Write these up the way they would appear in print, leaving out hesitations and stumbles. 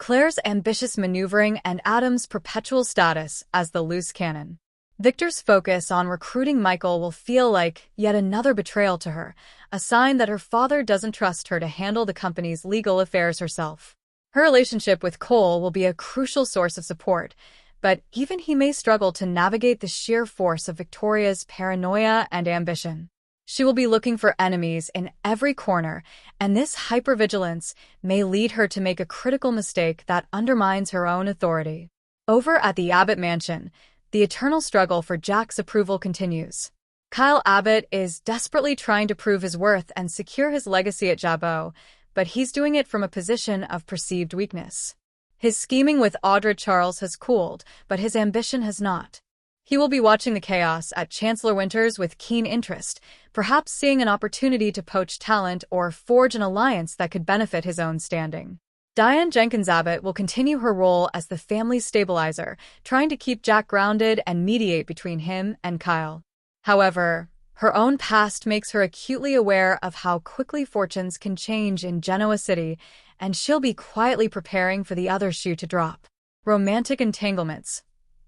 Claire's ambitious maneuvering, and Adam's perpetual status as the loose cannon. Victor's focus on recruiting Michael will feel like yet another betrayal to her, a sign that her father doesn't trust her to handle the company's legal affairs herself. Her relationship with Cole will be a crucial source of support, but even he may struggle to navigate the sheer force of Victoria's paranoia and ambition. She will be looking for enemies in every corner, and this hypervigilance may lead her to make a critical mistake that undermines her own authority. Over at the Abbott mansion, the eternal struggle for Jack's approval continues. Kyle Abbott is desperately trying to prove his worth and secure his legacy at Jabot, but he's doing it from a position of perceived weakness. His scheming with Audra Charles has cooled, but his ambition has not. He will be watching the chaos at Chancellor Winters with keen interest, perhaps seeing an opportunity to poach talent or forge an alliance that could benefit his own standing. Diane Jenkins Abbott will continue her role as the family stabilizer, trying to keep Jack grounded and mediate between him and Kyle. However, her own past makes her acutely aware of how quickly fortunes can change in Genoa City, and she'll be quietly preparing for the other shoe to drop. Romantic entanglements.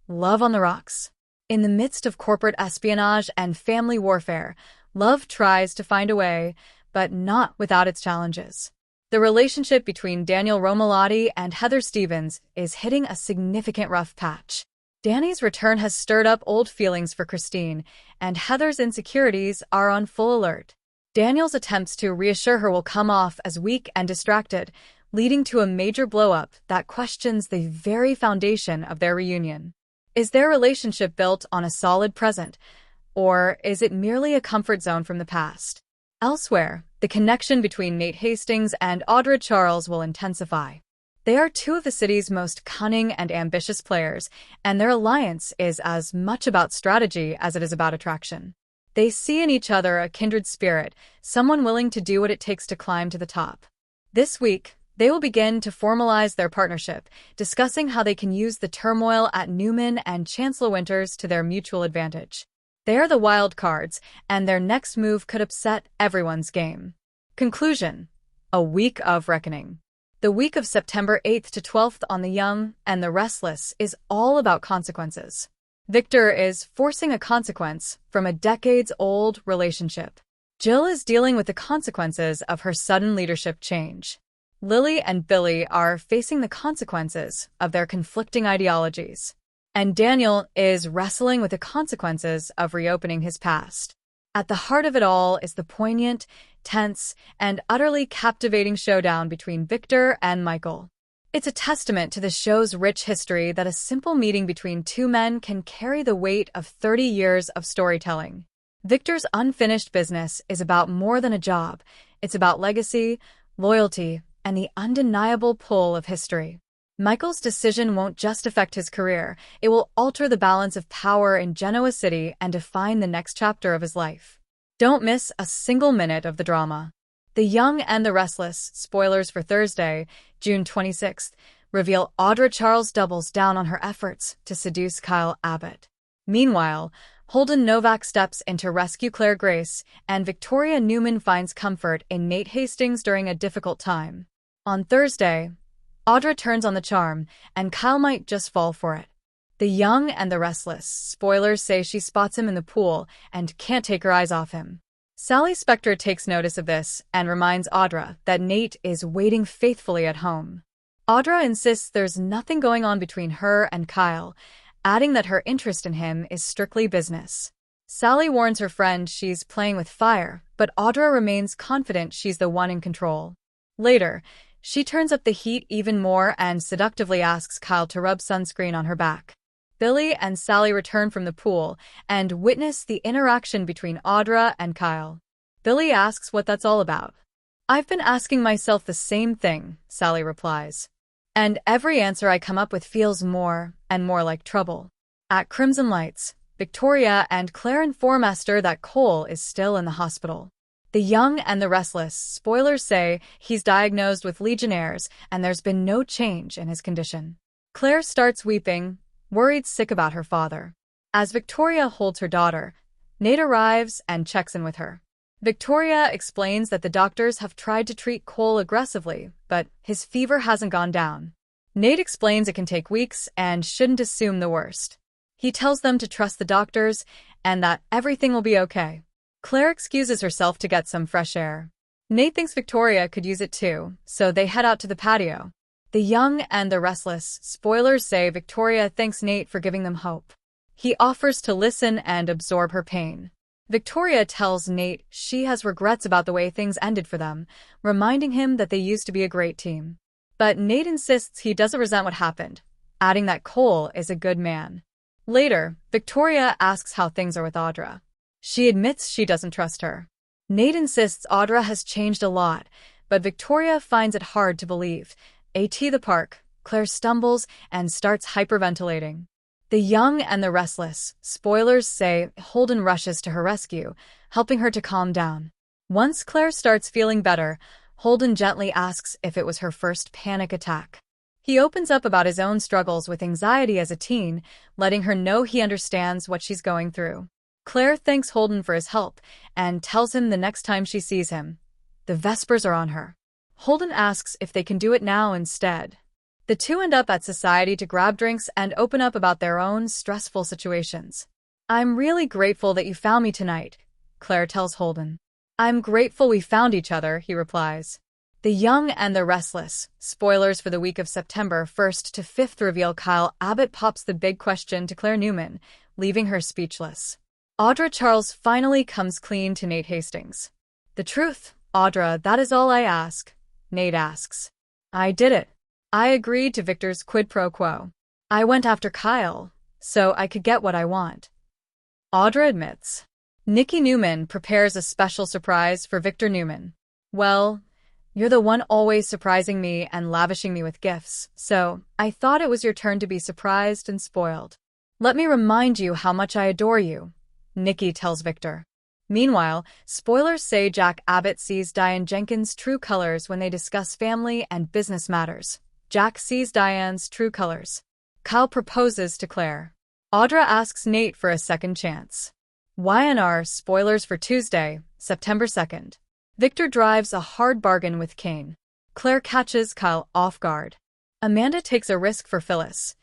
Love on the rocks. In the midst of corporate espionage and family warfare, love tries to find a way, but not without its challenges. The relationship between Daniel Romalotti and Heather Stevens is hitting a significant rough patch. Danny's return has stirred up old feelings for Christine, and Heather's insecurities are on full alert. Daniel's attempts to reassure her will come off as weak and distracted, leading to a major blow-up that questions the very foundation of their reunion. Is their relationship built on a solid present, or is it merely a comfort zone from the past? Elsewhere, the connection between Nate Hastings and Audra Charles will intensify. They are two of the city's most cunning and ambitious players, and their alliance is as much about strategy as it is about attraction. They see in each other a kindred spirit, someone willing to do what it takes to climb to the top. This week, they will begin to formalize their partnership, discussing how they can use the turmoil at Newman and Chancellor Winters to their mutual advantage. They are the wild cards, and their next move could upset everyone's game. Conclusion: a week of reckoning. The week of September 8th to 12th on The Young and the Restless is all about consequences. Victor is forcing a consequence from a decades-old relationship. Jill is dealing with the consequences of her sudden leadership change. Lily and Billy are facing the consequences of their conflicting ideologies. And Daniel is wrestling with the consequences of reopening his past. At the heart of it all is the poignant, tense, and utterly captivating showdown between Victor and Michael. It's a testament to the show's rich history that a simple meeting between two men can carry the weight of 30 years of storytelling. Victor's unfinished business is about more than a job. It's about legacy, loyalty, and the undeniable pull of history. Michael's decision won't just affect his career, it will alter the balance of power in Genoa City and define the next chapter of his life. Don't miss a single minute of the drama. The Young and the Restless, spoilers for Thursday, June 26th, reveal Audra Charles doubles down on her efforts to seduce Kyle Abbott. Meanwhile, Holden Novak steps in to rescue Claire Grace, and Victoria Newman finds comfort in Nate Hastings during a difficult time. On Thursday, Audra turns on the charm, and Kyle might just fall for it. The Young and the Restless, spoilers say she spots him in the pool and can't take her eyes off him. Sally Spectre takes notice of this and reminds Audra that Nate is waiting faithfully at home. Audra insists there's nothing going on between her and Kyle, adding that her interest in him is strictly business. Sally warns her friend she's playing with fire, but Audra remains confident she's the one in control. Later, she turns up the heat even more and seductively asks Kyle to rub sunscreen on her back. Billy and Sally return from the pool and witness the interaction between Audra and Kyle. Billy asks what that's all about. "I've been asking myself the same thing," Sally replies. "And every answer I come up with feels more and more like trouble." At Crimson Lights, Victoria and Claire inform Esther that Cole is still in the hospital. The Young and the Restless, spoilers say he's diagnosed with Legionnaires and there's been no change in his condition. Claire starts weeping, worried sick about her father. As Victoria holds her daughter, Nate arrives and checks in with her. Victoria explains that the doctors have tried to treat Cole aggressively, but his fever hasn't gone down. Nate explains it can take weeks and shouldn't assume the worst. He tells them to trust the doctors and that everything will be okay. Claire excuses herself to get some fresh air. Nate thinks Victoria could use it too, so they head out to the patio. The young and the restless spoilers say Victoria thanks Nate for giving them hope. He offers to listen and absorb her pain. Victoria tells Nate she has regrets about the way things ended for them, reminding him that they used to be a great team. But Nate insists he doesn't resent what happened, adding that Cole is a good man. Later, Victoria asks how things are with Audra. She admits she doesn't trust her. Nate insists Audra has changed a lot, but Victoria finds it hard to believe. At the park, Claire stumbles and starts hyperventilating. The young and the restless spoilers say Holden rushes to her rescue, helping her to calm down. Once Claire starts feeling better, Holden gently asks if it was her first panic attack. He opens up about his own struggles with anxiety as a teen, letting her know he understands what she's going through. Claire thanks Holden for his help and tells him the next time she sees him. The Vespers are on her. Holden asks if they can do it now instead. The two end up at society to grab drinks and open up about their own stressful situations. "I'm really grateful that you found me tonight," Claire tells Holden. "I'm grateful we found each other," he replies. The young and the restless spoilers for the week of September 1st to 5th reveal Kyle Abbott pops the big question to Claire Newman, leaving her speechless. Audra Charles finally comes clean to Nate Hastings. "The truth, Audra, that is all I ask," Nate asks. "I did it. I agreed to Victor's quid pro quo. I went after Kyle, so I could get what I want," Audra admits. Nikki Newman prepares a special surprise for Victor Newman. "Well, you're the one always surprising me and lavishing me with gifts, so I thought it was your turn to be surprised and spoiled. Let me remind you how much I adore you," Nikki tells Victor. Meanwhile, spoilers say Jack Abbott sees Diane Jenkins' true colors when they discuss family and business matters. Jack sees Diane's true colors. Kyle proposes to Claire. Audra asks Nate for a second chance. Y&R spoilers for Tuesday, September 2nd. Victor drives a hard bargain with Kane. Claire catches Kyle off guard. Amanda takes a risk for Phyllis.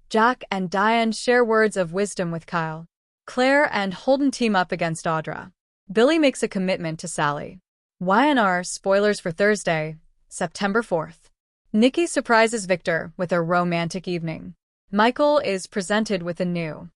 Jack and Diane share words of wisdom with Kyle. Claire and Holden team up against Audra. Billy makes a commitment to Sally. Y&R spoilers for Thursday, September 4th. Nikki surprises Victor with a romantic evening. Michael is presented with a new